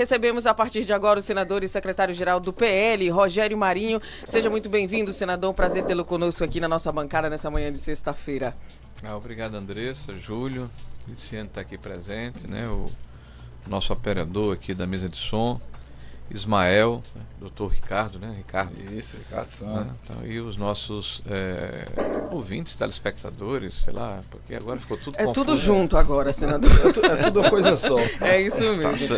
Recebemos a partir de agora o senador e secretário-geral do PL, Rogério Marinho. Seja muito bem-vindo, senador. Um prazer tê-lo conosco aqui na nossa bancada nessa manhã de sexta-feira. Obrigado, Andressa, Júlio, Luciano está aqui presente, né? O nosso operador aqui da mesa de som, Ismael, doutor Ricardo, né? Isso, Ricardo Santos. Então, e os nossos ouvintes, telespectadores, sei lá, porque agora ficou tudo confuso. Tudo junto agora, senador. É tudo uma coisa só. É isso mesmo.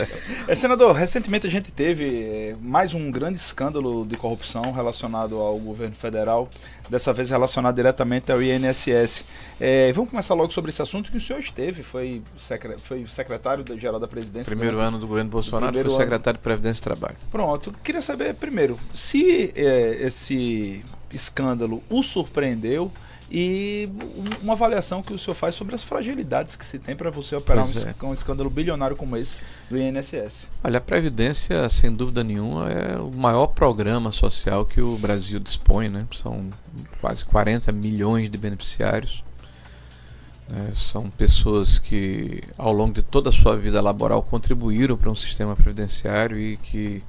Senador, recentemente a gente teve mais um grande escândalo de corrupção relacionado ao governo federal, dessa vez relacionado diretamente ao INSS. Vamos começar logo sobre esse assunto que o senhor esteve, foi secretário-geral da presidência. Primeiro ano do governo Bolsonaro, foi secretário de Previdência e Trabalho. Pronto, queria saber primeiro, se esse escândalo o surpreendeu e uma avaliação que o senhor faz sobre as fragilidades que se tem para você operar um escândalo bilionário como esse do INSS. Olha, a Previdência, sem dúvida nenhuma, é o maior programa social que o Brasil dispõe, né? São quase 40 milhões de beneficiários. São pessoas que, ao longo de toda a sua vida laboral, contribuíram para um sistema previdenciário e que,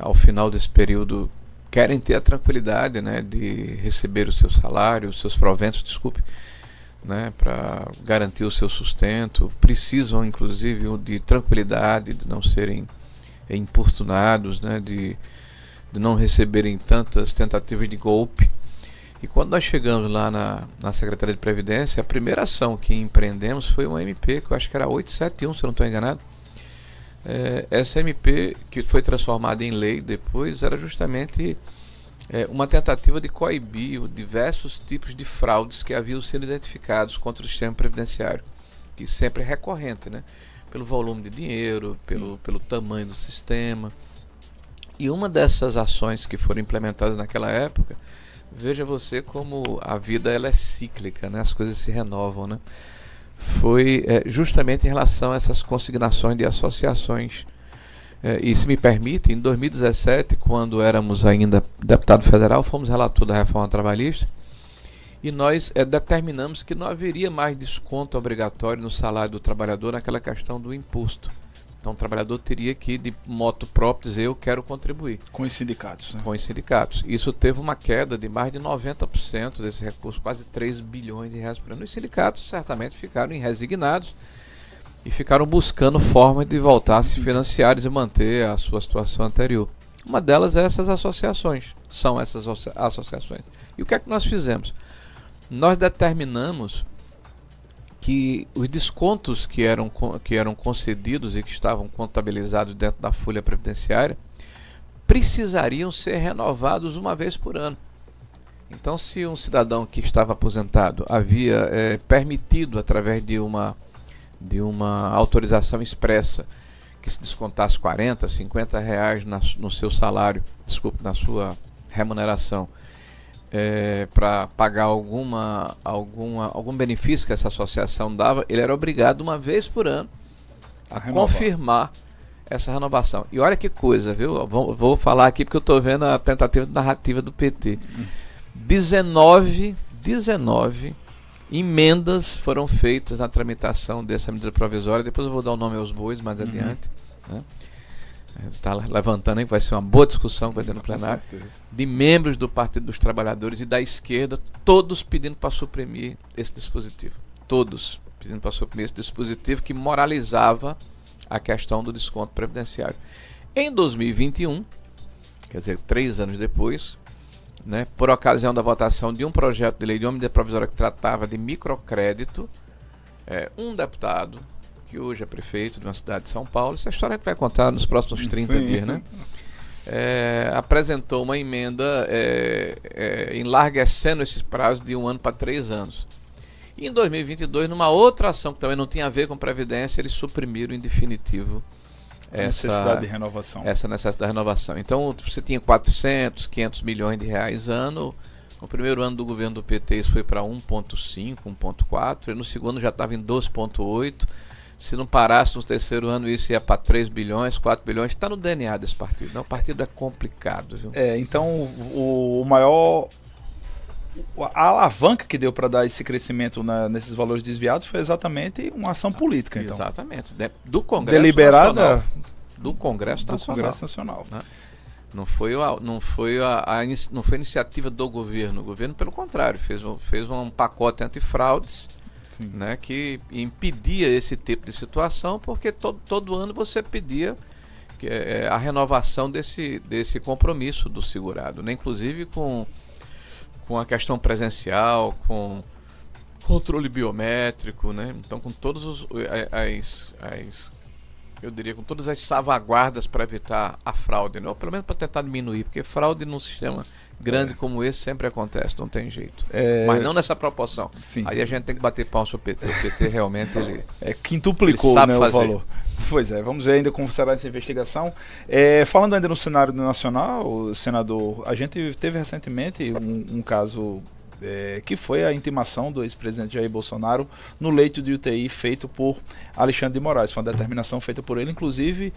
ao final desse período, querem ter a tranquilidade, de receber o seu salário, os seus proventos, para garantir o seu sustento. Precisam, inclusive, de tranquilidade, de não serem importunados, de não receberem tantas tentativas de golpe. E quando nós chegamos lá na Secretaria de Previdência, a primeira ação que empreendemos foi uma MP, que eu acho que era 871, se eu não estou enganado. Essa MP, que foi transformada em lei depois, era justamente uma tentativa de coibir diversos tipos de fraudes que haviam sido identificados contra o sistema previdenciário, que sempre é recorrente, pelo volume de dinheiro, pelo tamanho do sistema. E uma dessas ações que foram implementadas naquela época, veja você como a vida ela é cíclica, as coisas se renovam, foi justamente em relação a essas consignações de associações. E se me permite, em 2017, quando éramos ainda deputado federal, fomos relator da reforma trabalhista e nós determinamos que não haveria mais desconto obrigatório no salário do trabalhador naquela questão do imposto. Então o trabalhador teria que, de moto próprio, dizer eu quero contribuir. Com os sindicatos. Com os sindicatos. Isso teve uma queda de mais de 90% desse recurso, quase 3 bilhões de reais por ano. Os sindicatos certamente ficaram resignados e ficaram buscando formas de voltar a se financiar e manter a sua situação anterior. Uma delas é essas associações. São essas associações. E o que é que nós fizemos? Nós determinamos que os descontos que eram concedidos e que estavam contabilizados dentro da folha previdenciária precisariam ser renovados uma vez por ano. Então, se um cidadão que estava aposentado havia permitido, através de uma autorização expressa, que se descontasse 40, 50 reais no seu salário, na sua remuneração, para pagar algum benefício que essa associação dava, ele era obrigado uma vez por ano a confirmar essa renovação. E olha que coisa, viu? Vou falar aqui porque eu estou vendo a tentativa de narrativa do PT. 19 emendas foram feitas na tramitação dessa medida provisória. Depois eu vou dar o nome aos bois mais adiante. Está levantando aí, vai ser uma boa discussão que vai ter no plenário, de membros do Partido dos Trabalhadores e da esquerda, todos pedindo para suprimir esse dispositivo. Todos pedindo para suprimir esse dispositivo que moralizava a questão do desconto previdenciário. Em 2021, quer dizer, 3 anos depois, por ocasião da votação de um projeto de lei de uma medida provisória que tratava de microcrédito, um deputado, que hoje é prefeito de uma cidade de São Paulo, essa história a gente vai contar nos próximos 30 dias, apresentou uma emenda enlarguecendo esse prazo de 1 ano para 3 anos. E em 2022, numa outra ação que também não tinha a ver com Previdência, eles suprimiram em definitivo necessidade de renovação. Essa necessidade de renovação. Então você tinha 400, 500 milhões de reais ano. No primeiro ano do governo do PT isso foi para 1,5, 1,4, e no segundo já estava em 2,8. Se não parasse no terceiro ano, isso ia para 3 bilhões, 4 bilhões. Está no DNA desse partido. O partido é complicado, viu? Então, o maior a alavanca que deu para dar esse crescimento nesses valores desviados foi exatamente uma ação política, então. Exatamente. Do Congresso deliberada Nacional. Do Congresso Nacional. Congresso Nacional. Né? Não foi iniciativa do governo. O governo, pelo contrário, fez um pacote antifraudes, né, que impedia esse tipo de situação, porque todo ano você pedia a renovação desse compromisso do segurado, né? Inclusive com a questão presencial, com controle biométrico, né? Então com todos eu diria, com todas as salvaguardas para evitar a fraude, né? Ou pelo menos para tentar diminuir, porque fraude num sistema grande como esse sempre acontece, não tem jeito. Mas não nessa proporção. Sim. Aí a gente tem que bater pau sobre o PT. O PT realmente quintuplicou, sabe né, fazer. o valor. Pois é, vamos ver ainda como será essa investigação. Falando ainda no cenário nacional, senador, a gente teve recentemente um caso que foi a intimação do ex-presidente Jair Bolsonaro no leito de UTI feito por Alexandre de Moraes. Foi uma determinação feita por ele, inclusive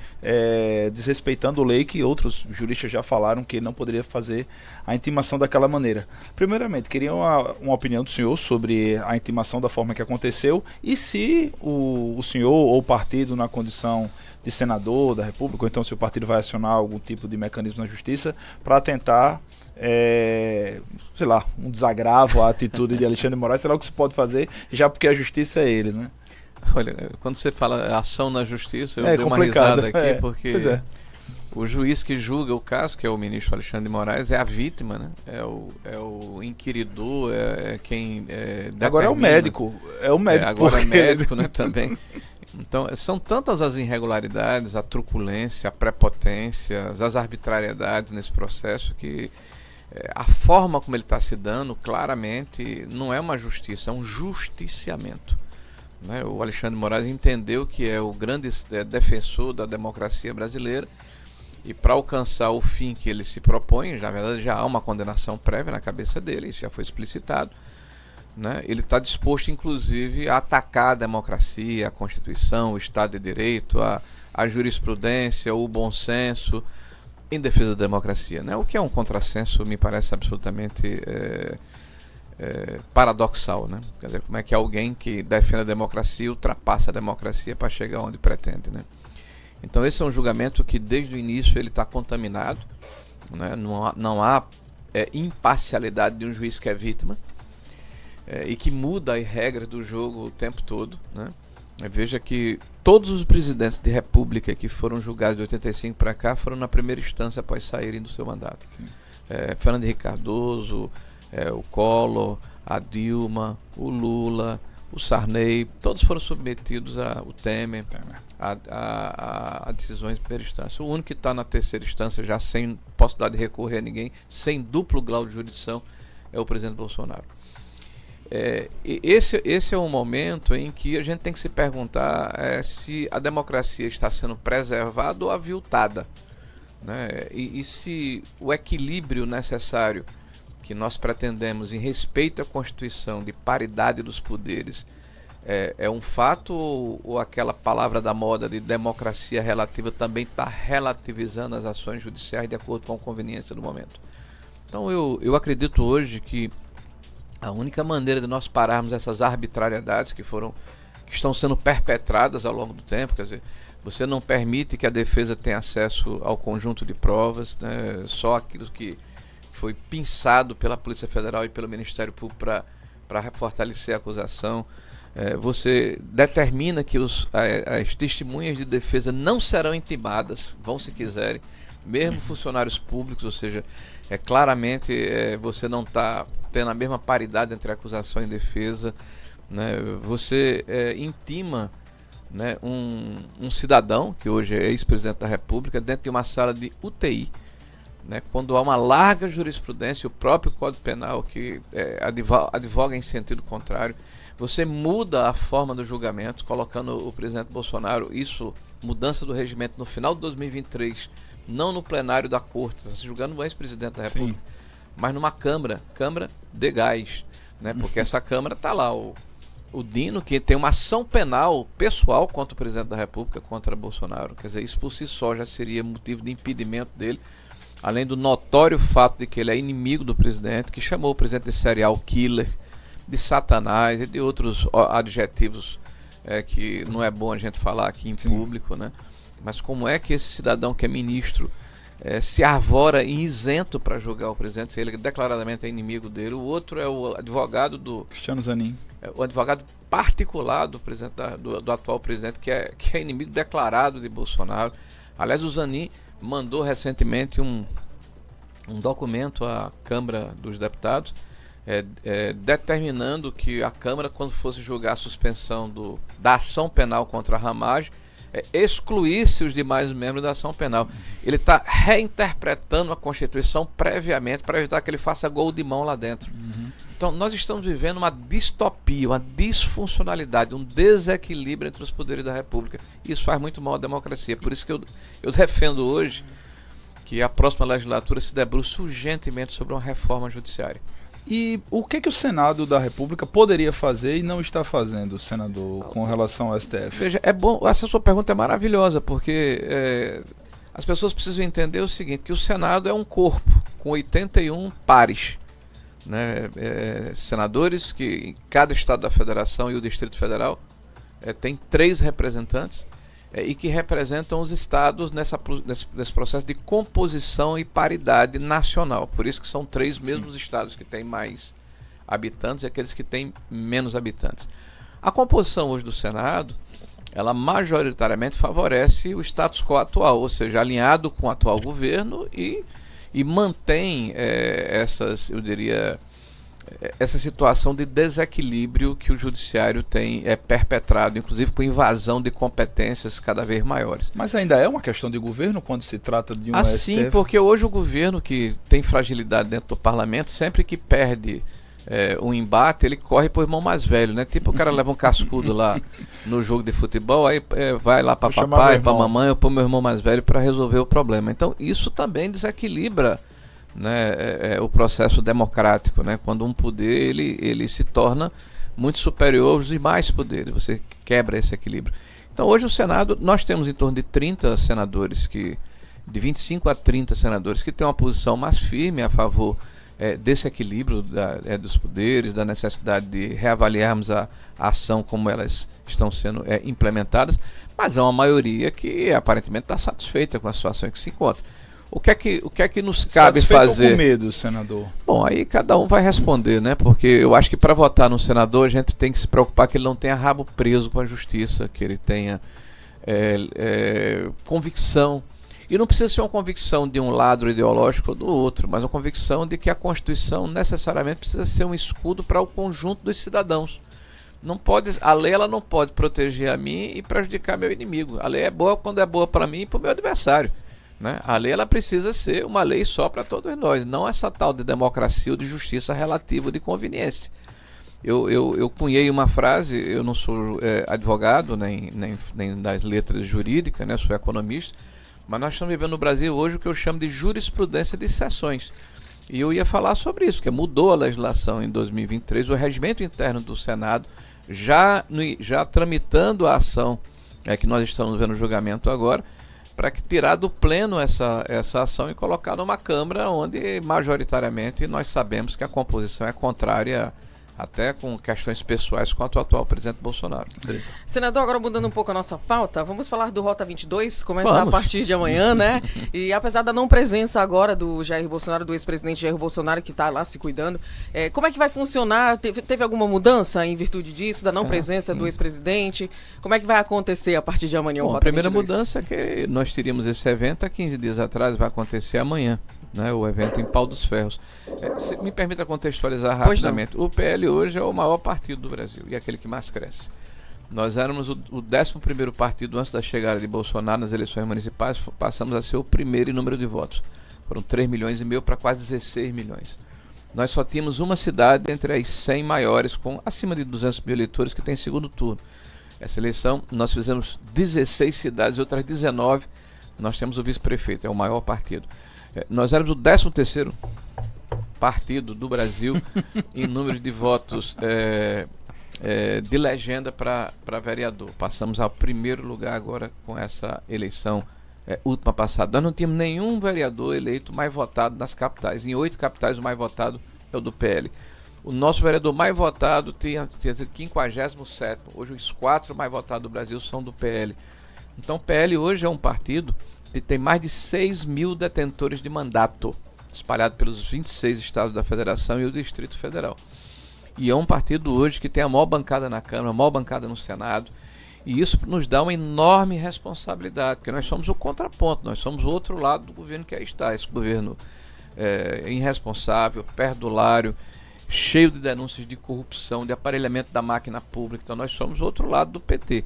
desrespeitando lei que outros juristas já falaram que ele não poderia fazer a intimação daquela maneira. Primeiramente, queria uma opinião do senhor sobre a intimação da forma que aconteceu e se o senhor ou o partido, na condição de senador da República, ou então se o partido vai acionar algum tipo de mecanismo na justiça para tentar sei lá, um desagravo à atitude de Alexandre de Moraes, sei lá o que se pode fazer, já porque a justiça é ele, né? Olha, quando você fala ação na justiça, eu dei complicado. uma risada aqui, porque Pois é. o juiz que julga o caso, que é o ministro Alexandre de Moraes, é a vítima, né? É o inquiridor, quem agora é o médico. Agora é médico, né, também. Então, são tantas as irregularidades, a truculência, a prepotência, as arbitrariedades nesse processo que a forma como ele está se dando, claramente, não é uma justiça, é um justiciamento. Né? O Alexandre de Moraes entendeu que é o grande defensor da democracia brasileira e para alcançar o fim que ele se propõe, na verdade já há uma condenação prévia na cabeça dele, isso já foi explicitado, né? Ele está disposto, inclusive, a atacar a democracia, a Constituição, o Estado de Direito, a jurisprudência, o bom senso, em defesa da democracia, né? O que é um contrassenso, me parece absolutamente paradoxal, né? Quer dizer, como é que alguém que defende a democracia ultrapassa a democracia para chegar onde pretende, né? Então esse é um julgamento que desde o início ele está contaminado, né? Não há imparcialidade de um juiz que é vítima e que muda as regras do jogo o tempo todo, né? Veja que todos os presidentes de república que foram julgados de 85 para cá foram na primeira instância após saírem do seu mandato. Fernando Henrique Cardoso, o Collor, a Dilma, o Lula, o Sarney, todos foram submetidos o Temer a decisões de primeira instância. O único que está na terceira instância, já sem possibilidade de recorrer a ninguém, sem duplo grau de jurisdição, é o presidente Bolsonaro. Esse é um momento em que a gente tem que se perguntar se a democracia está sendo preservada ou aviltada, né? E se o equilíbrio necessário que nós pretendemos em respeito à Constituição, de paridade dos poderes, é um fato ou aquela palavra da moda de democracia relativa também está relativizando as ações judiciais de acordo com a conveniência do momento? Então eu acredito hoje que a única maneira de nós pararmos essas arbitrariedades que estão sendo perpetradas ao longo do tempo, quer dizer, você não permite que a defesa tenha acesso ao conjunto de provas, né, só aquilo que foi pinçado pela Polícia Federal e pelo Ministério Público para fortalecer a acusação. Você determina que as testemunhas de defesa não serão intimadas, vão se quiserem, mesmo funcionários públicos, ou seja, claramente você não está tendo a mesma paridade entre acusação e defesa, né? Você intima, né, um cidadão, que hoje é ex-presidente da República, dentro de uma sala de UTI, né, quando há uma larga jurisprudência, o próprio Código Penal que advoga em sentido contrário. Você muda a forma do julgamento, colocando o presidente Bolsonaro, mudança do regimento no final de 2023, não no plenário da Corte, está se julgando o ex-presidente da República, sim, mas numa Câmara de gás, né? Porque essa Câmara está lá, o Dino, que tem uma ação penal pessoal contra o presidente da República, contra Bolsonaro. Quer dizer, isso por si só já seria motivo de impedimento dele. além do notório fato de que ele é inimigo do presidente, que chamou o presidente de serial killer, de satanás e de outros adjetivos que não é bom a gente falar aqui em público, né? Mas como é que esse cidadão que é ministro se arvora isento para julgar o presidente, se ele declaradamente é inimigo dele? O outro é o advogado do Cristiano Zanin, o advogado particular do presidente do atual presidente, que é inimigo declarado de Bolsonaro. Aliás, o Zanin mandou recentemente um documento à Câmara dos Deputados determinando que a Câmara, quando fosse julgar a suspensão da ação penal contra a Ramagem, excluísse os demais membros da ação penal. Ele está reinterpretando a Constituição previamente para evitar que ele faça gol de mão lá dentro. Então nós estamos vivendo uma distopia, uma disfuncionalidade, um desequilíbrio entre os poderes da República. Isso faz muito mal à democracia. Por isso que eu defendo hoje que a próxima legislatura se debruce urgentemente sobre uma reforma judiciária. E o que o Senado da República poderia fazer e não está fazendo, senador, com relação ao STF? Veja, é bom, essa sua pergunta é maravilhosa, porque as pessoas precisam entender o seguinte, que o Senado é um corpo com 81 pares, né? Senadores que em cada estado da federação e o Distrito Federal tem 3 representantes e que representam os estados nesse processo de composição e paridade nacional. Por isso que são 3 mesmos estados que têm mais habitantes e aqueles que têm menos habitantes. A composição hoje do Senado, ela majoritariamente favorece o status quo atual, ou seja, alinhado com o atual governo e mantém essa situação de desequilíbrio que o judiciário tem perpetrado, inclusive com invasão de competências cada vez maiores. Mas ainda é uma questão de governo quando se trata de um STF? Sim, porque hoje o governo, que tem fragilidade dentro do parlamento, sempre que perde um embate, ele corre pro irmão mais velho, né? Tipo, o cara leva um cascudo lá no jogo de futebol, aí vai lá para papai, para mamãe ou pro meu irmão mais velho para resolver o problema. Então isso também desequilibra, né, o processo democrático, né? Quando um poder ele se torna muito superior aos demais poderes, você quebra esse equilíbrio. Então hoje o Senado, nós temos em torno de 30 senadores, de 25 a 30 senadores que têm uma posição mais firme a favor desse equilíbrio dos poderes, da necessidade de reavaliarmos a ação como elas estão sendo implementadas, mas há uma maioria que aparentemente está satisfeita com a situação em que se encontra. O que é que nos cabe fazer? Ou com medo, senador? Bom, aí cada um vai responder, né? Porque eu acho que para votar no senador a gente tem que se preocupar que ele não tenha rabo preso com a justiça, que ele tenha convicção. E não precisa ser uma convicção de um lado ideológico ou do outro, mas uma convicção de que a Constituição necessariamente precisa ser um escudo para o conjunto dos cidadãos. A lei ela não pode proteger a mim e prejudicar meu inimigo. A lei é boa quando é boa para mim e para o meu adversário, né? A lei ela precisa ser uma lei só para todos nós, não essa tal de democracia ou de justiça relativa de conveniência. Eu cunhei uma frase, eu não sou advogado nem das letras jurídicas, né? Sou economista, mas nós estamos vivendo no Brasil hoje o que eu chamo de jurisprudência de exceções. E eu ia falar sobre isso, porque mudou a legislação em 2023, o regimento interno do Senado já tramitando a ação que nós estamos vendo no julgamento agora, para tirar do pleno essa ação e colocar numa Câmara onde majoritariamente nós sabemos que a composição é contrária, até com questões pessoais quanto ao atual presidente Bolsonaro. Senador, agora mudando um pouco a nossa pauta, vamos falar do Rota 22, começar a partir de amanhã, né? E apesar da não presença agora do Jair Bolsonaro, do ex-presidente Jair Bolsonaro, que está lá se cuidando, como é que vai funcionar? Teve alguma mudança em virtude disso, da não presença do ex-presidente? Como é que vai acontecer a partir de amanhã o Rota 22? A primeira mudança é que nós teríamos esse evento há 15 dias atrás, vai acontecer amanhã, né, o evento em Pau dos Ferros. Se me permita contextualizar rapidamente. O PL hoje é o maior partido do Brasil e aquele que mais cresce. Nós éramos o 11º partido antes da chegada de Bolsonaro nas eleições municipais, passamos a ser o primeiro em número de votos. Foram 3,5 milhões para quase 16 milhões. Nós só tínhamos uma cidade entre as 100 maiores, com acima de 200 mil eleitores, que tem segundo turno. Essa eleição nós fizemos 16 cidades e outras 19 nós temos o vice-prefeito, é o maior partido. Nós éramos o 13º partido do Brasil em número de votos de legenda para vereador. Passamos ao primeiro lugar agora com essa eleição última passada. Nós não tínhamos nenhum vereador eleito mais votado nas capitais. Em 8 capitais o mais votado é o do PL. O nosso vereador mais votado tinha 57º. Hoje os 4 mais votados do Brasil são do PL. Então o PL hoje é um partido que tem mais de 6 mil detentores de mandato, espalhado pelos 26 estados da federação e o Distrito Federal. E é um partido hoje que tem a maior bancada na Câmara, a maior bancada no Senado. E isso nos dá uma enorme responsabilidade, porque nós somos o contraponto, nós somos o outro lado do governo que aí está. Esse governo irresponsável, perdulário, cheio de denúncias de corrupção, de aparelhamento da máquina pública. Então nós somos o outro lado do PT.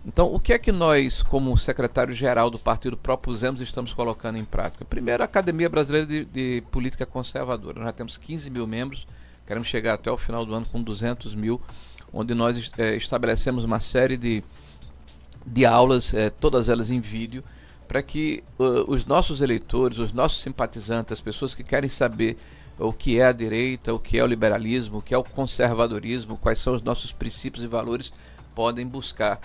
Então o que é que nós, como secretário-geral do partido, propusemos e estamos colocando em prática? Primeiro, a Academia Brasileira de Política Conservadora. Nós já temos 15 mil membros, queremos chegar até o final do ano com 200 mil, onde nós estabelecemos uma série de aulas, todas elas em vídeo, para que os nossos eleitores, os nossos simpatizantes, as pessoas que querem saber o que é a direita, o que é o liberalismo, o que é o conservadorismo, quais são os nossos princípios e valores, podem buscar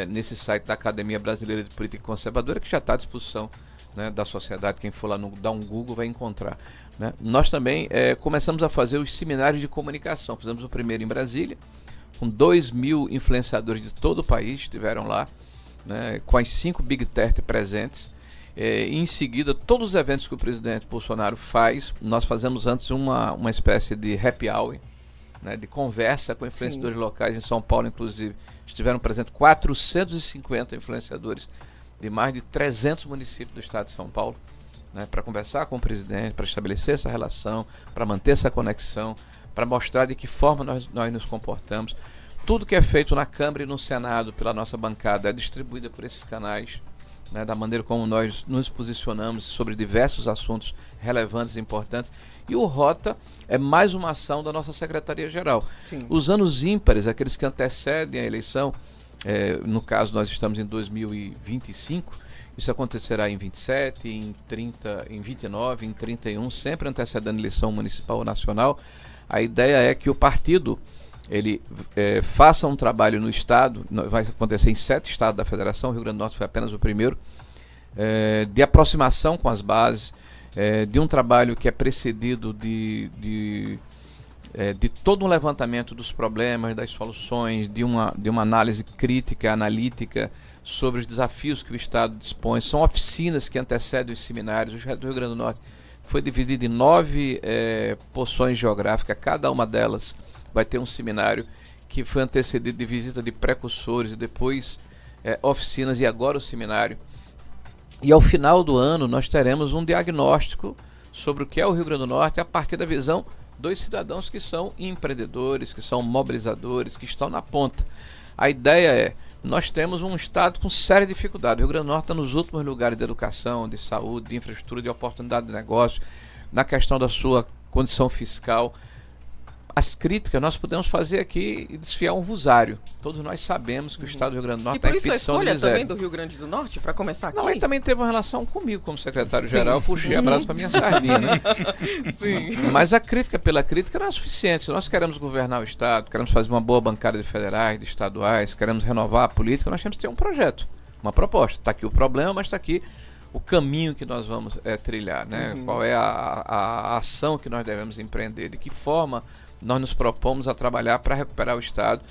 nesse site da Academia Brasileira de Política Conservadora, que já está à disposição, né, da sociedade. Quem for lá dar um Google vai encontrar, né? Nós também começamos a fazer os seminários de comunicação. Fizemos o primeiro em Brasília, com 2 mil influenciadores de todo o país estiveram lá, né, com as 5 Big Tech presentes. E em seguida, todos os eventos que o presidente Bolsonaro faz, nós fazemos antes uma espécie de happy hour, né, de conversa com influenciadores locais. Em São Paulo, inclusive, estiveram presentes 450 influenciadores de mais de 300 municípios do estado de São Paulo, né, para conversar com o presidente, para estabelecer essa relação, para manter essa conexão, para mostrar de que forma nós nos comportamos. Tudo que é feito na Câmara e no Senado pela nossa bancada é distribuído por esses canais, né, da maneira como nós nos posicionamos sobre diversos assuntos relevantes e importantes. E o Rota é mais uma ação da nossa Secretaria-Geral. Os anos ímpares, aqueles que antecedem a eleição, no caso nós estamos em 2025, isso acontecerá em 27, em 30, em 29, em 31, sempre antecedendo a eleição municipal ou nacional. A ideia é que o partido ele faça um trabalho no estado, vai acontecer em 7 estados da federação, o Rio Grande do Norte foi apenas o primeiro, de aproximação com as bases, de um trabalho que é precedido de todo um levantamento dos problemas, das soluções, de uma análise crítica, analítica sobre os desafios que o estado dispõe. São oficinas que antecedem os seminários. O Rio Grande do Norte foi dividido em 9 porções geográficas, cada uma delas vai ter um seminário que foi antecedido de visita de precursores e depois oficinas e agora o seminário. E ao final do ano nós teremos um diagnóstico sobre o que é o Rio Grande do Norte a partir da visão dos cidadãos que são empreendedores, que são mobilizadores, que estão na ponta. A ideia nós temos um estado com séria dificuldade. O Rio Grande do Norte está nos últimos lugares de educação, de saúde, de infraestrutura, de oportunidade de negócio, na questão da sua condição fiscal. As críticas nós podemos fazer aqui e desfiar um rosário. Todos nós sabemos que o estado do Rio Grande do Norte está em petição de miséria. E por isso a escolha também do Rio Grande do Norte, para começar aqui? Não, ele também teve uma relação comigo como secretário-geral, puxei a brasa para minha sardinha, né? Sim. Mas a crítica pela crítica não é suficiente. Se nós queremos governar o estado, queremos fazer uma boa bancada de federais, de estaduais, queremos renovar a política, nós temos que ter um projeto, uma proposta. Está aqui o problema, mas está aqui o caminho que nós vamos trilhar, né? Qual é a ação que nós devemos empreender, de que forma nós nos propomos a trabalhar para recuperar o estado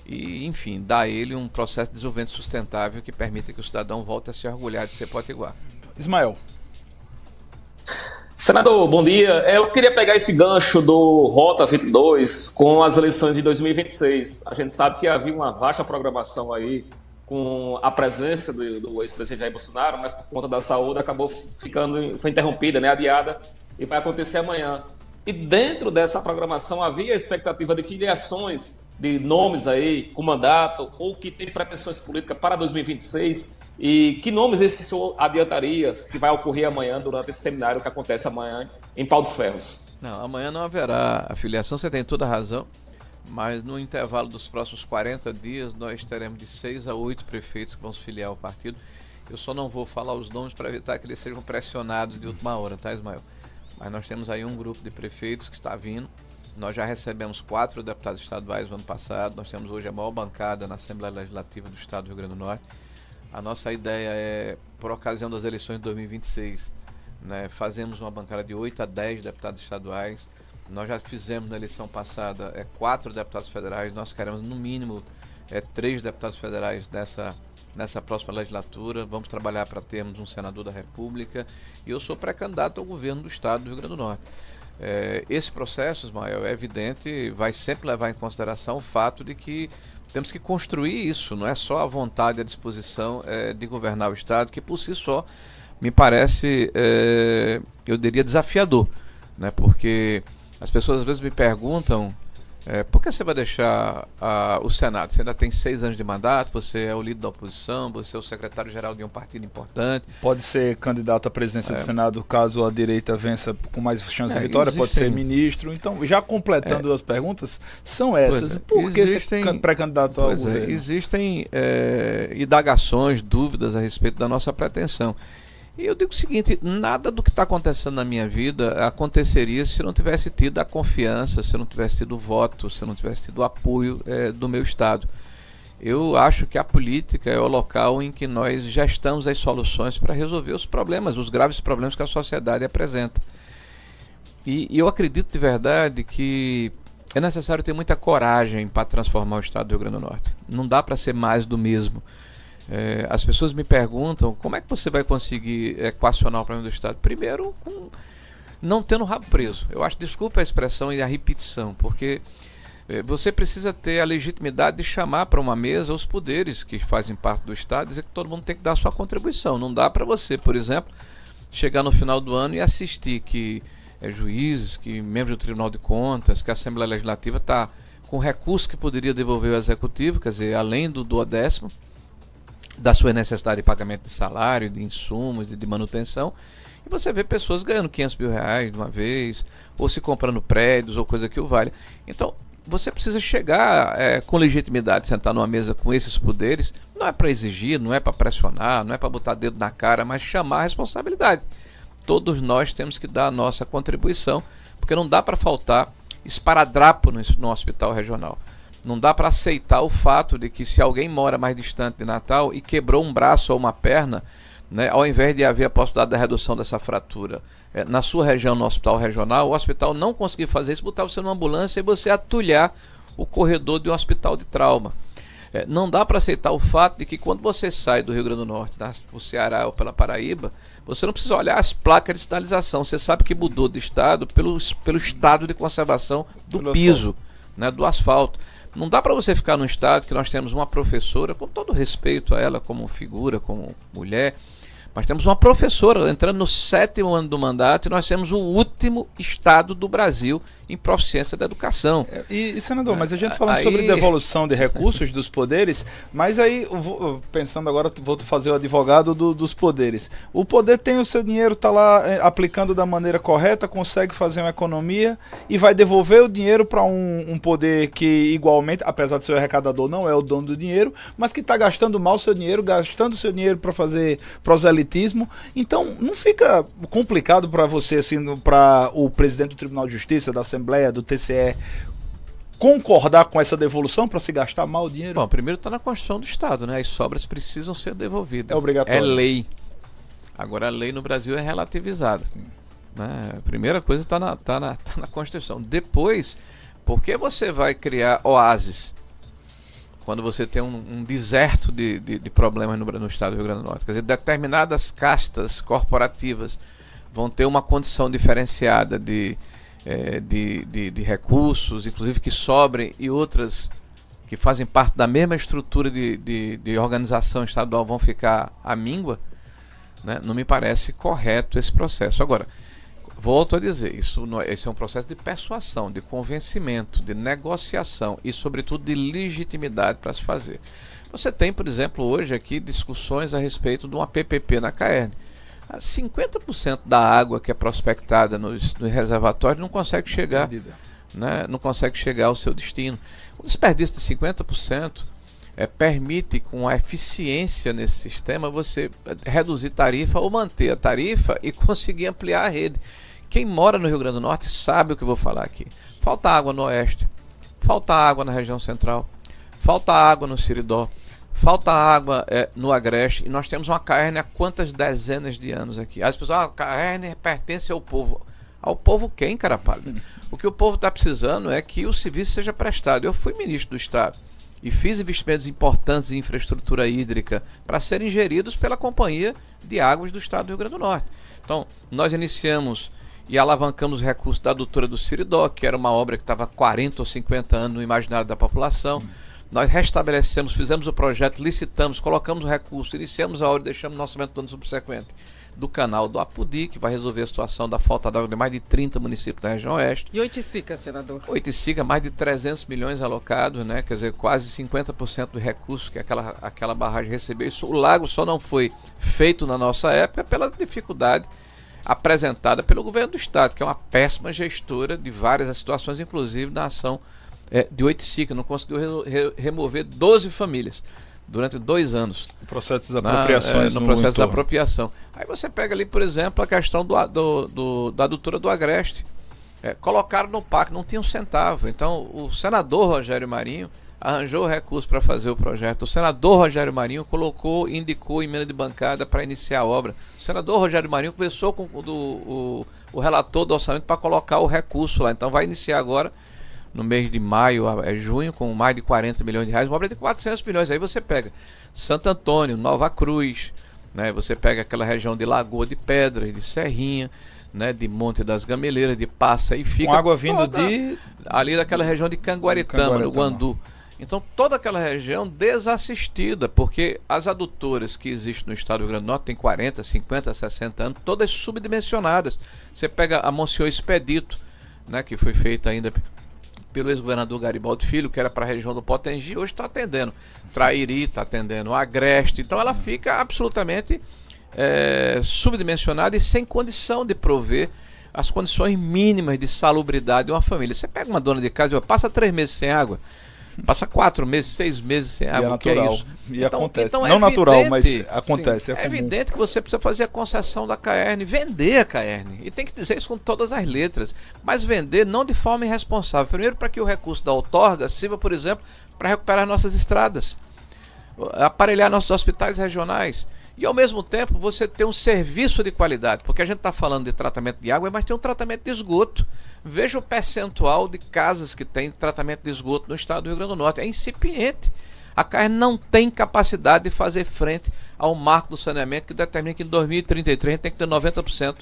e, enfim, dar a ele um processo de desenvolvimento sustentável que permita que o cidadão volte a se orgulhar de ser potiguar. Ismael. Senador, bom dia. Eu queria pegar esse gancho do Rota 22 com as eleições de 2026. A gente sabe que havia uma vasta programação aí com a presença do ex-presidente Jair Bolsonaro, mas por conta da saúde acabou foi interrompida, né, adiada, e vai acontecer amanhã. E dentro dessa programação havia a expectativa de filiações de nomes aí com mandato ou que tem pretensões políticas para 2026. E que nomes esse senhor adiantaria se vai ocorrer amanhã durante esse seminário que acontece amanhã em Pau dos Ferros? Não, amanhã não haverá a filiação, você tem toda a razão, mas no intervalo dos próximos 40 dias nós teremos de 6 a 8 prefeitos que vão se filiar ao partido. Eu só não vou falar os nomes para evitar que eles sejam pressionados de última hora, tá, Ismael? Mas nós temos aí um grupo de prefeitos que está vindo. Nós já recebemos 4 deputados estaduais no ano passado. Nós temos hoje a maior bancada na Assembleia Legislativa do Estado do Rio Grande do Norte. A nossa ideia é, por ocasião das eleições de 2026, né, fazemos uma bancada de 8 a 10 deputados estaduais. Nós já fizemos na eleição passada 4 deputados federais, nós queremos no mínimo 3 deputados federais nessa próxima legislatura. Vamos trabalhar para termos um senador da República, e eu sou pré-candidato ao governo do estado do Rio Grande do Norte. Esse processo, Ismael, é evidente, vai sempre levar em consideração o fato de que temos que construir isso, não é só a vontade e a disposição de governar o estado, que por si só me parece, eu diria, desafiador, né? Porque as pessoas às vezes me perguntam, por que você vai deixar o Senado? Você ainda tem 6 anos de mandato, você é o líder da oposição, você é o secretário-geral de um partido importante. Pode ser candidato à presidência do Senado caso a direita vença com mais chance de vitória, pode ser ministro. Então, já completando as perguntas, são essas. Por que ser pré-candidato ao governo? Existem indagações, dúvidas a respeito da nossa pretensão. E eu digo o seguinte, nada do que está acontecendo na minha vida aconteceria se eu não tivesse tido a confiança, se eu não tivesse tido o voto, se eu não tivesse tido o apoio do meu estado. Eu acho que a política é o local em que nós gestamos as soluções para resolver os problemas, os graves problemas que a sociedade apresenta. E eu acredito de verdade que é necessário ter muita coragem para transformar o estado do Rio Grande do Norte. Não dá para ser mais do mesmo. As pessoas me perguntam como é que você vai conseguir equacionar o problema do estado. Primeiro, não tendo o rabo preso. Eu acho, desculpa a expressão e a repetição, porque você precisa ter a legitimidade de chamar para uma mesa os poderes que fazem parte do estado e dizer que todo mundo tem que dar a sua contribuição. Não dá para você, por exemplo, chegar no final do ano e assistir que juízes, que membros do Tribunal de Contas, que a Assembleia Legislativa está com recurso que poderia devolver ao Executivo, quer dizer, além do 10º, da sua necessidade de pagamento de salário, de insumos e de manutenção, e você vê pessoas ganhando 500 mil reais de uma vez, ou se comprando prédios, ou coisa que o vale. Então, você precisa chegar com legitimidade, sentar numa mesa com esses poderes, não é para exigir, não é para pressionar, não é para botar dedo na cara, mas chamar a responsabilidade. Todos nós temos que dar a nossa contribuição, porque não dá para faltar esparadrapo no hospital regional. Não dá para aceitar o fato de que se alguém mora mais distante de Natal e quebrou um braço ou uma perna, né, ao invés de haver a possibilidade da redução dessa fratura na sua região, no hospital regional, o hospital não conseguir fazer isso, botar você numa ambulância e você atulhar o corredor de um hospital de trauma. Não dá para aceitar o fato de que quando você sai do Rio Grande do Norte, o Ceará ou pela Paraíba, você não precisa olhar as placas de sinalização. Você sabe que mudou de estado pelo estado de conservação do piso, né, do asfalto. Não dá para você ficar num estado que nós temos uma professora, com todo respeito a ela como figura, como mulher, mas temos uma professora entrando no 7º ano do mandato e nós temos o último estado do Brasil em proficiência da educação. Senador, mas a gente falando sobre devolução de recursos dos poderes, mas aí, pensando agora, vou fazer o advogado dos poderes. O poder tem o seu dinheiro, está lá aplicando da maneira correta, consegue fazer uma economia e vai devolver o dinheiro para um poder que igualmente, apesar de ser o arrecadador, não é o dono do dinheiro, mas que está gastando mal o seu dinheiro, gastando o seu dinheiro para fazer proselitismo. Então, não fica complicado para você, assim, para o presidente do Tribunal de Justiça, da Assembleia, do TCE, concordar com essa devolução para se gastar mal o dinheiro? Bom, primeiro está na Constituição do Estado, né? As sobras precisam ser devolvidas. É obrigatório. É lei. Agora, a lei no Brasil é relativizada. Né? A primeira coisa está na Constituição. Depois, por que você vai criar oásis quando você tem um deserto de problemas no estado do Rio Grande do Norte? Quer dizer, determinadas castas corporativas vão ter uma condição diferenciada de recursos, inclusive que sobrem, e outras que fazem parte da mesma estrutura de organização estadual vão ficar à míngua, né? Não me parece correto esse processo. Agora, volto a dizer, esse é um processo de persuasão, de convencimento, de negociação e, sobretudo, de legitimidade para se fazer. Você tem, por exemplo, hoje aqui discussões a respeito de uma PPP na CAERN. 50% da água que é prospectada nos reservatórios não consegue chegar, né, não consegue chegar ao seu destino. O desperdício de 50% permite, com a eficiência nesse sistema, você reduzir tarifa ou manter a tarifa e conseguir ampliar a rede. Quem mora no Rio Grande do Norte sabe o que eu vou falar aqui. Falta água no oeste, falta água na região central, falta água no Siridó, Falta água no Agreste e nós temos uma CAERN há quantas dezenas de anos aqui. As pessoas, a CAERN pertence ao povo. Ao povo quem, cara pálida? O que o povo está precisando é que o serviço seja prestado. Eu fui ministro do Estado e fiz investimentos importantes em infraestrutura hídrica para serem geridos pela Companhia de Águas do Estado do Rio Grande do Norte. Então, nós iniciamos e alavancamos o recurso da adutora do Siridó, que era uma obra que estava há 40 ou 50 anos no imaginário da população. Nós restabelecemos, fizemos o projeto, licitamos, colocamos o recurso, iniciamos a obra e deixamos no orçamento do ano subsequente do canal do Apudi, que vai resolver a situação da falta de água de mais de 30 municípios da região oeste. E Oiticica, senador? Oiticica, mais de 300 milhões alocados, né? Quer dizer, quase 50% do recurso que aquela barragem recebeu. Isso, o lago só não foi feito na nossa época pela dificuldade apresentada pelo governo do estado, que é uma péssima gestora de várias situações, inclusive da ação de Oiticica. Não conseguiu remover 12 famílias durante 2 anos. O processo de desapropriações no processo de desapropriação. Aí você pega ali, por exemplo, a questão da adutora do Agreste. Colocaram no PAC, não tinha um centavo. Então, o senador Rogério Marinho arranjou o recurso para fazer o projeto. O senador Rogério Marinho indicou emenda de bancada para iniciar a obra. O senador Rogério Marinho conversou com o relator do orçamento para colocar o recurso lá. Então, vai iniciar agora, no mês de maio, junho, com mais de 40 milhões de reais, uma obra de 400 milhões. Aí você pega Santo Antônio, Nova Cruz, né? Você pega aquela região de Lagoa de Pedras, de Serrinha, né? De Monte das Gameleiras, de Passa, e fica com água vindo ali daquela região de Canguaritama, no Guandu. Então toda aquela região desassistida, porque as adutoras que existem no estado do Rio Grande do Norte tem 40, 50, 60 anos, todas subdimensionadas. Você pega a Monsenhor Expedito, né? Que foi feita ainda pelo ex-governador Garibaldi Filho, que era para a região do Potengi, hoje está atendendo Trairi, está atendendo Agreste. Então ela fica absolutamente subdimensionada e sem condição de prover as condições mínimas de salubridade de uma família. Você pega uma dona de casa e passa 3 meses sem água, passa 4 meses, 6 meses sem água, é natural. Que é isso? E então, acontece. Então não natural, mas acontece. É evidente que você precisa fazer a concessão da CAERN, vender a CAERN. E tem que dizer isso com todas as letras. Mas vender não de forma irresponsável. Primeiro, para que o recurso da outorga sirva, por exemplo, para recuperar nossas estradas, aparelhar nossos hospitais regionais. E ao mesmo tempo você ter um serviço de qualidade, porque a gente está falando de tratamento de água, mas tem um tratamento de esgoto. Veja o percentual de casas que tem tratamento de esgoto no estado do Rio Grande do Norte. É incipiente. A CAERN não tem capacidade de fazer frente ao marco do saneamento que determina que em 2033 a gente tem que ter 90%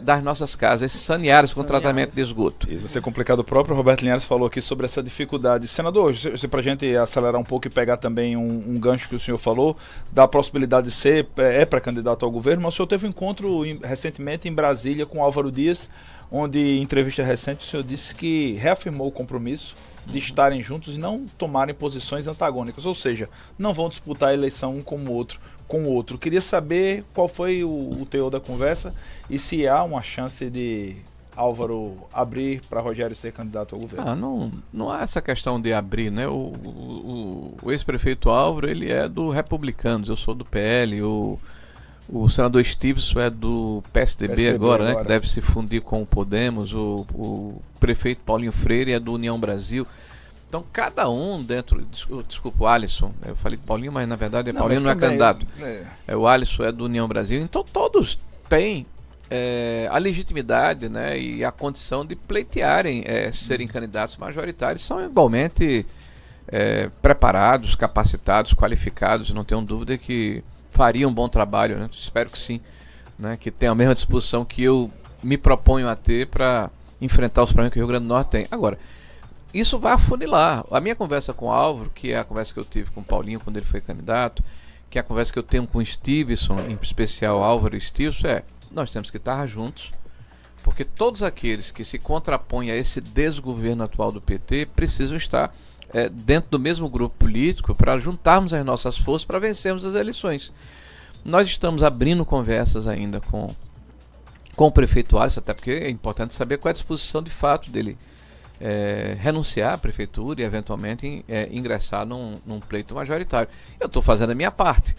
das nossas casas saneadas com tratamento de esgoto. Isso vai ser complicado. O próprio Roberto Linhares falou aqui sobre essa dificuldade. Senador, para a gente acelerar um pouco e pegar também um gancho que o senhor falou, da possibilidade de ser pré-candidato ao governo, mas o senhor teve um encontro recentemente em Brasília com Álvaro Dias, onde em entrevista recente o senhor disse que reafirmou o compromisso de estarem juntos e não tomarem posições antagônicas, ou seja, não vão disputar a eleição um com o outro. Queria saber qual foi o teor da conversa e se há uma chance de Álvaro abrir para Rogério ser candidato ao governo. Não há essa questão de abrir, né? O ex-prefeito Álvaro, ele é do Republicanos, eu sou do PL, o senador Stevenson é do PSDB agora, né? Que deve se fundir com o Podemos. O prefeito Paulinho Freire é do União Brasil. Então cada um dentro... Desculpa, o Alisson. Eu falei Paulinho, mas na verdade Paulinho não é candidato. O Alisson é do União Brasil. Então todos têm a legitimidade, né? E a condição de pleitearem, serem candidatos majoritários. São igualmente preparados, capacitados, qualificados. Não tenho dúvida que faria um bom trabalho, né? Espero que sim, né? Que tenha a mesma disposição que eu me proponho a ter para enfrentar os problemas que o Rio Grande do Norte tem. Agora, isso vai afunilar. A minha conversa com o Álvaro, que é a conversa que eu tive com o Paulinho quando ele foi candidato, que é a conversa que eu tenho com o Stevenson, em especial Álvaro e Stevenson, nós temos que estar juntos, porque todos aqueles que se contrapõem a esse desgoverno atual do PT precisam estar dentro do mesmo grupo político para juntarmos as nossas forças para vencermos as eleições. Nós estamos abrindo conversas ainda com o prefeito Alisson, até porque é importante saber qual é a disposição de fato dele renunciar à prefeitura e eventualmente ingressar num pleito majoritário. Eu estou fazendo a minha parte,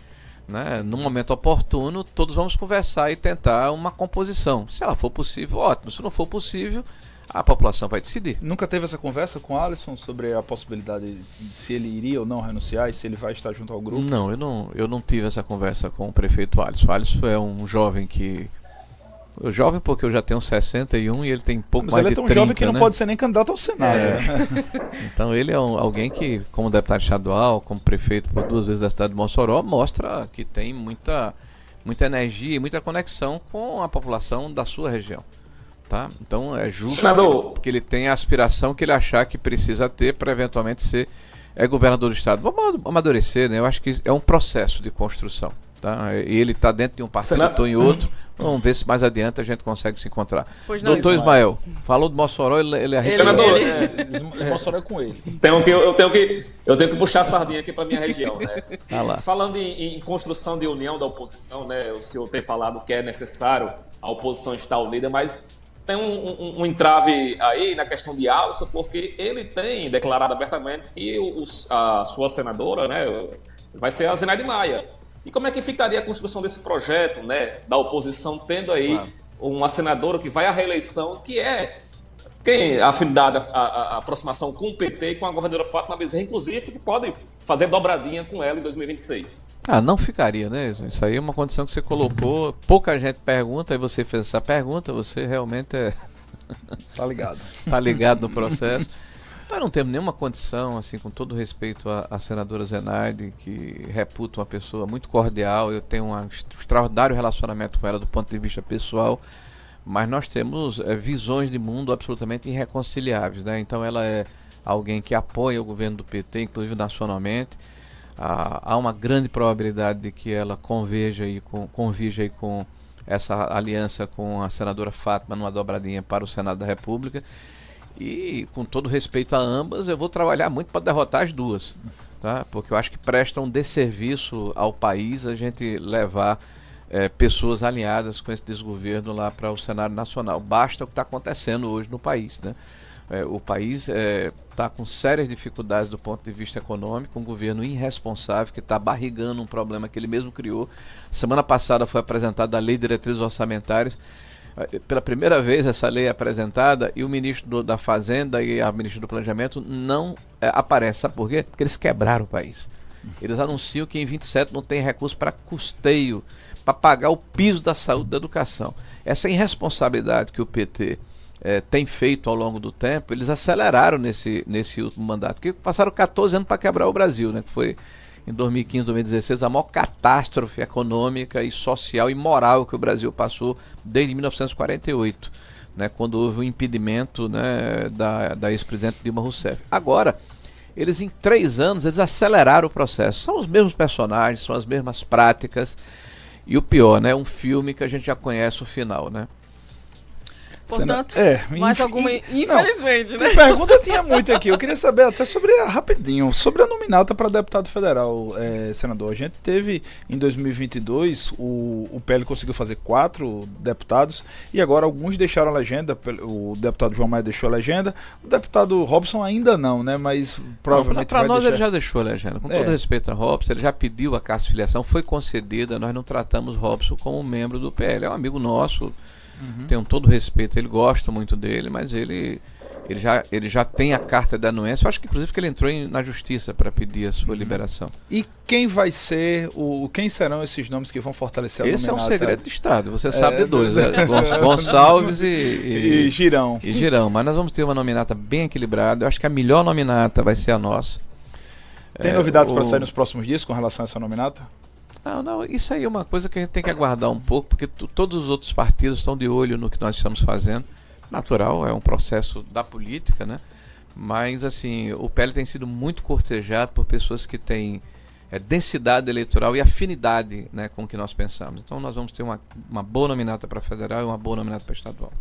né? No momento oportuno todos vamos conversar e tentar uma composição. Se ela for possível, ótimo. Se não for possível, A população vai decidir. Nunca teve essa conversa com o Alisson sobre a possibilidade de se ele iria ou não renunciar e se ele vai estar junto ao grupo? Não, eu não tive essa conversa com o prefeito Alisson. O Alisson é um jovem que... Jovem porque eu já tenho 61 e ele tem pouco mais de 30. Mas ele é tão jovem que não pode ser nem candidato ao Senado. Né? Então ele é alguém que, como deputado estadual, como prefeito por 2 vezes da cidade de Mossoró, mostra que tem muita energia e muita conexão com a população da sua região. Tá? Então é justo que ele tenha a aspiração que ele achar que precisa ter para eventualmente ser governador do estado. Vamos amadurecer, né? Eu acho que é um processo de construção. Tá? Ele está dentro de um partido, estou em outro. Vamos ver se mais adiante a gente consegue se encontrar. Doutor Ismael, falou do Mossoró, ele é senador. Mossoró é com ele. Eu tenho que puxar a sardinha aqui para minha região. Né? Lá. Falando em construção de união da oposição, né? O senhor tem falado que é necessário a oposição estar unida, mas tem um entrave aí na questão de Alisson, porque ele tem declarado abertamente que a sua senadora, né, vai ser a Zenaide Maia. E como é que ficaria a construção desse projeto, né, da oposição, tendo aí uma senadora que vai à reeleição, que é a afinidade, a aproximação com o PT e com a governadora Fátima Bezerra, inclusive, que pode fazer dobradinha com ela em 2026? Não ficaria, né? Isso aí é uma condição que você colocou, pouca gente pergunta, e você fez essa pergunta, você realmente Tá ligado. Tá ligado no processo. Nós não temos nenhuma condição, assim, com todo respeito à senadora Zenaide, que reputa uma pessoa muito cordial, eu tenho um extraordinário relacionamento com ela do ponto de vista pessoal, mas nós temos visões de mundo absolutamente irreconciliáveis, né? Então ela é alguém que apoia o governo do PT, inclusive nacionalmente. Há uma grande probabilidade de que ela convija aí com essa aliança com a senadora Fátima numa dobradinha para o Senado da República. E com todo respeito a ambas, eu vou trabalhar muito para derrotar as duas, tá? Porque eu acho que presta um desserviço ao país a gente levar pessoas alinhadas com esse desgoverno lá para o cenário nacional. Basta o que está acontecendo hoje no país, né? O país está com sérias dificuldades do ponto de vista econômico, um governo irresponsável que está barrigando um problema que ele mesmo criou. Semana passada foi apresentada a Lei de Diretrizes Orçamentárias. Pela primeira vez essa lei é apresentada e o ministro da Fazenda e a ministra do Planejamento não aparecem. Sabe por quê? Porque eles quebraram o país. Eles anunciam que em 27 não tem recurso para custeio, para pagar o piso da saúde e da educação. Essa irresponsabilidade que o PT tem feito ao longo do tempo, eles aceleraram nesse último mandato, porque passaram 14 anos para quebrar o Brasil, né? Que foi em 2015, 2016, a maior catástrofe econômica e social e moral que o Brasil passou desde 1948, né, quando houve o impedimento, né, da ex-presidente Dilma Rousseff. Agora, eles em 3 anos, eles aceleraram o processo. São os mesmos personagens, são as mesmas práticas e o pior, né, um filme que a gente já conhece o final, né? Portanto, mais alguma, infelizmente, não, né? Pergunta tinha muito aqui. Eu queria saber até rapidinho, sobre a nominata para deputado federal, senador. A gente teve em 2022, o PL conseguiu fazer 4 deputados e agora alguns deixaram a legenda. O deputado João Maia deixou a legenda, o deputado Robson ainda não, né? Mas provavelmente para nós ele já deixou a legenda. Com todo respeito a Robson, ele já pediu a carta de filiação, foi concedida. Nós não tratamos Robson como um membro do PL, é um amigo nosso. Tenho todo respeito, ele gosta muito dele, mas ele já tem a carta da anuência. Eu acho que inclusive que ele entrou na justiça para pedir a sua liberação. E quem vai ser, quem serão esses nomes que vão fortalecer a nominata? Esse é um segredo de Estado, você sabe de 2, né? Gonçalves e Girão. E Girão, mas nós vamos ter uma nominata bem equilibrada. Eu acho que a melhor nominata vai ser a nossa. Tem novidades para sair nos próximos dias com relação a essa nominata? Não, isso aí é uma coisa que a gente tem que aguardar um pouco, porque todos os outros partidos estão de olho no que nós estamos fazendo. Natural, é um processo da política, né? Mas, assim, o PL tem sido muito cortejado por pessoas que têm densidade eleitoral e afinidade, né, com o que nós pensamos. Então, nós vamos ter uma boa nominata para federal e uma boa nominata para estadual.